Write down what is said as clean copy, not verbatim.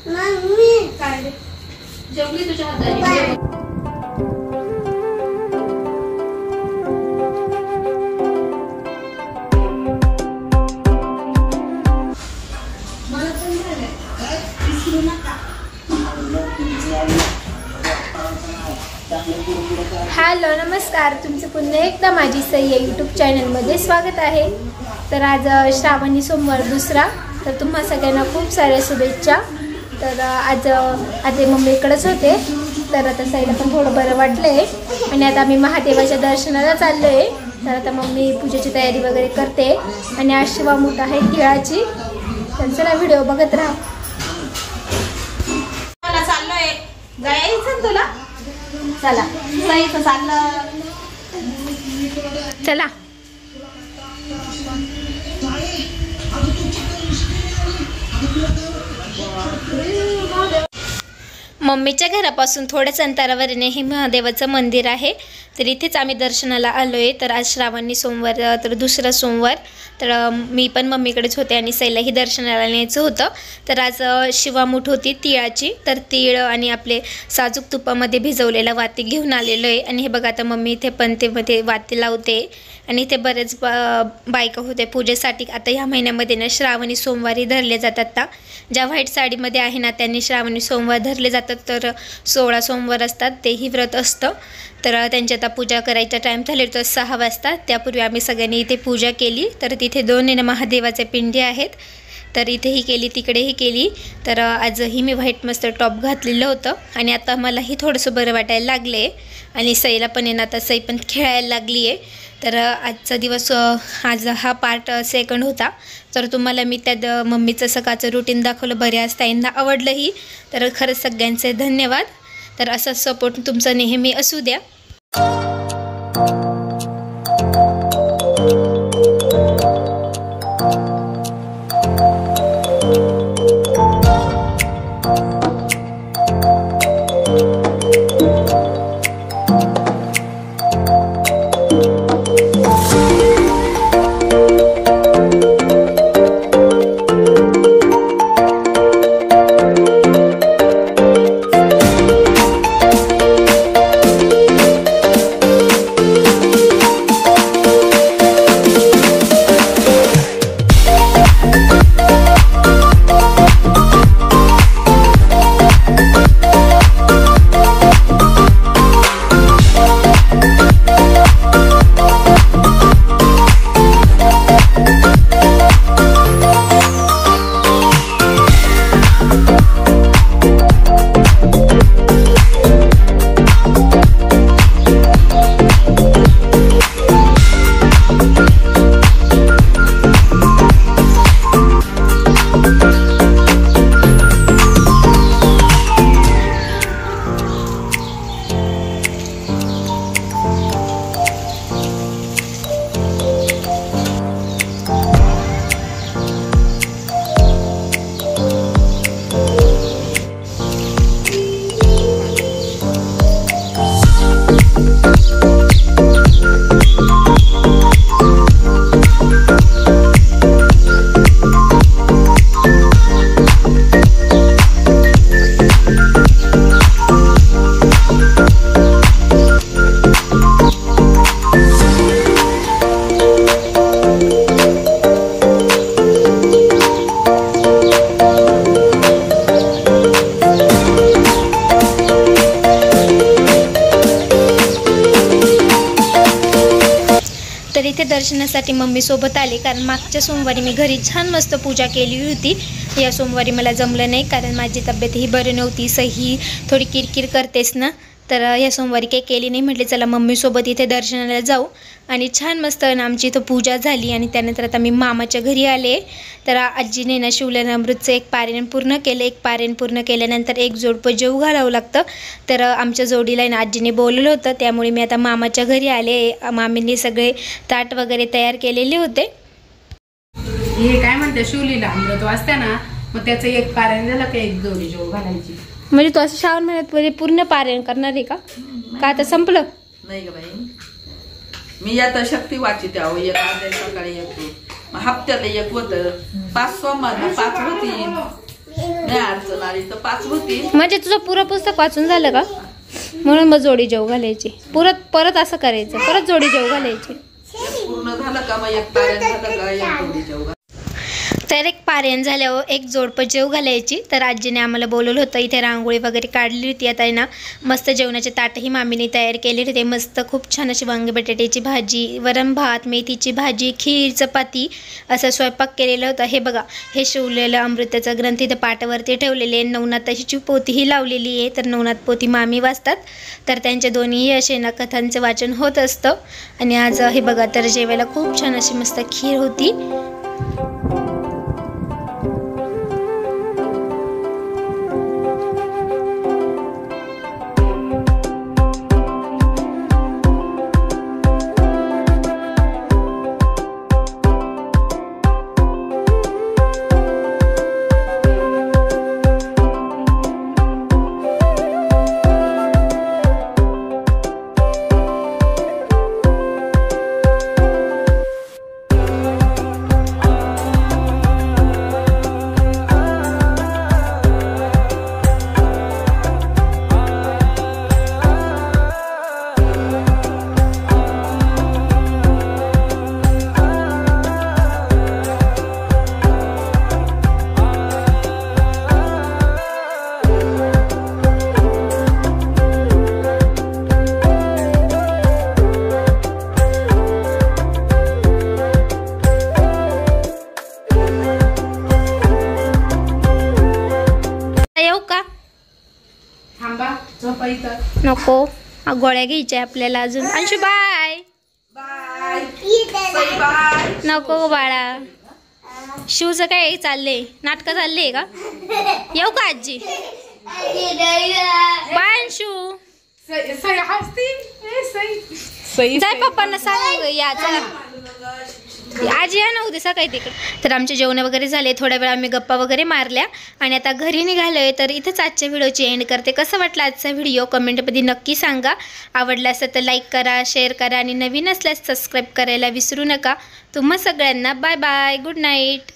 काय जेवली तुझ्या हाताने? हॅलो नमस्कार, तुमचं पुन्हा एकदा माझी सई या यूट्यूब चॅनलमध्ये स्वागत आहे। तर आज श्रावणी सोमवार दुसरा, तर तुम्हा सगळ्यांना खूप साऱ्या शुभेच्छा। तर आज मम्मीकडेच होते, तर आता साईला पण थोडं बरं वाटलंय आणि आता आम्ही महादेवाच्या दर्शनाला चाललोय। तर आता मम्मी पूजेची तयारी वगैरे करते आणि आज शिवामूठ आहे तिळाची, तर चला व्हिडिओ बघत राहा। मला चाललोय जायचं तुला, चला जायचं चाललं, चला। मम्मीच्या घरापासून थोड्याच अंतरावर हे महादेवाचं मंदिर आहे, तर इथेच आम्ही दर्शनाला आलोय। तर आज श्रावणी सोमवार, तर दुसरा सोमवार, तर मी पण मम्मीकडेच होते आणि सईलाही दर्शनाला न्यायचं होतं। तर आज शिवामूठ होती तिळाची, तर तीळ आणि आपले साजूक तुपामध्ये भिजवलेला वाती घेऊन आलेलो आहे। आणि हे बघा आता मम्मी इथे पंतेमध्ये वाती लावते आणि इथे बरेच बायका होते पूजेसाठी। आता ह्या महिन्यामध्ये ना श्रावणी सोमवारी धरले जातात, ना ज्या व्हाईट साडीमध्ये आहे ना त्यांनी श्रावणी सोमवार धरले जातात। तर 16 सोमवार असतात, तेही व्रत असतं। तर त्यांची आता पूजा करायचा टाईम झाले तर 6 वाजता, त्यापूर्वी आम्ही सगळ्यांनी इथे पूजा केली। तर तिथे 2 महादेवाचे पिंडी आहेत, तर इथेही केली तिकडेही केली। तर आजही मी व्हाईट मस्त टॉप घातलेलं होतं आणि आता मलाही थोडंसं बरं वाटायला लागले आणि सईला पण आहे ना, आता सई पण खेळायला लागली आहे। तर आजचा दिवस, आज हा पार्ट सेकंड होता। तर तुम्हाला मी त्यात मम्मीचं सकाळचं रुटीन दाखवलं, बऱ्याच ताईंना आवडलंही, तर खरंच सगळ्यांचे धन्यवाद। तर असा सपोर्ट तुमचा नेहमी असू द्या। तर इथे दर्शनासाठी मम्मी सोबत आले, कारण मागच्या सोमवारी मी घरी छान मस्त पूजा केली होती। या सोमवारी मला जमलं नाही, कारण माझी तब्येतही बरी नव्हती, सही थोडी किरकिर करतेस ना, तर या सोमवारी काही केली नाही। म्हटले चला मम्मीसोबत इथे दर्शनाला जाऊ, आणि छान मस्त आमची इथं पूजा झाली। आणि त्यानंतर आता मी मामाच्या घरी आले। तर आजीने ना शिवलन अमृतचं एक पारायण पूर्ण केलं, एक पारायण पूर्ण केल्यानंतर एक जोडपं जेवू घालावं लागतं। तर आमच्या जोडीला ना आजीने बोलवलं होतं, त्यामुळे मी आता मामाच्या घरी आले। मामींनी सगळे ताट वगैरे तयार केलेले होते। हे काय म्हणते शिवलीला अमृत वाचते ना, मग त्याचं एक पारायण झालं की एक जोडी जेवू घालायची। म्हणजे तू असं श्रावण महिन्यात पूर्ण पारायण करणार आहे का? का आता संपलं? नाही ग बाई, मी आता शक्ती वाचित आहो, एक अर्ध्या सकाळी येतो, हप्त्याला एक होतं, 5 सोमवार 5 होती, नाही अडचण। वाचून आली तर 5 होती. म्हणजे तुझं पुरं पुस्तक वाचून झालं का? म्हणून मग जोडी जेव घालायची. परत असं करायचं, परत जोडी जेव घालायची. एक पूर्ण झालं का मग एक पारायण झालं का एक जोडी जेव. तर एक पारायण झाल्यावर एक जोडपं जेव घालायची. तर आजीने आम्हाला बोलवलं होतं. इथे रांगोळी वगैरे काढली होती. आता आहे ना मस्त जेवणाचे ताटही मामीने तयार केले होते. मस्त खूप छान अशी वांगे बटाट्याची भाजी, वरण भात, मेथीची भाजी, खीर, चपाती असं स्वयंपाक केलेलं होतं. हे बघा, हे शिवलेलं अमृताचा ग्रंथ इथं पाटावरती ठेवलेले आहे. नवनाथाची पोथीही लावलेली आहे. तर नवनाथ पोथी मामी वाचतात. तर त्यांचे दोन्ही असे ना कथांचं वाचन होत असतं. आणि आज हे बघा, तर जेवायला खूप छान अशी मस्त खीर होती. नको, गोळ्या घ्यायच्या आपल्याला अजून. Anshu bye bye. नको बाळा. शिवचं काय चाललंय, नाटकं चालले का? येऊ का आजी? बाय अंशू. जाय पप्पांना सांग या. चला आजी या ना उद्या सकाळी तिकडे. तर आमचे जेवण वगैरे झाले. थोड्या वेळ आम्ही गप्पा वगैरे मारल्या आणि आता घरी निघालोय. तर इथंच आजच्या व्हिडिओची एंड करते. कसं वाटलं आजचा व्हिडिओ कमेंटमध्ये नक्की सांगा. आवडला असेल तर लाईक करा, शेअर करा आणि नवीन असल्यास सबस्क्राईब करायला विसरू नका. तुम्हा सगळ्यांना बाय बाय, गुड नाईट.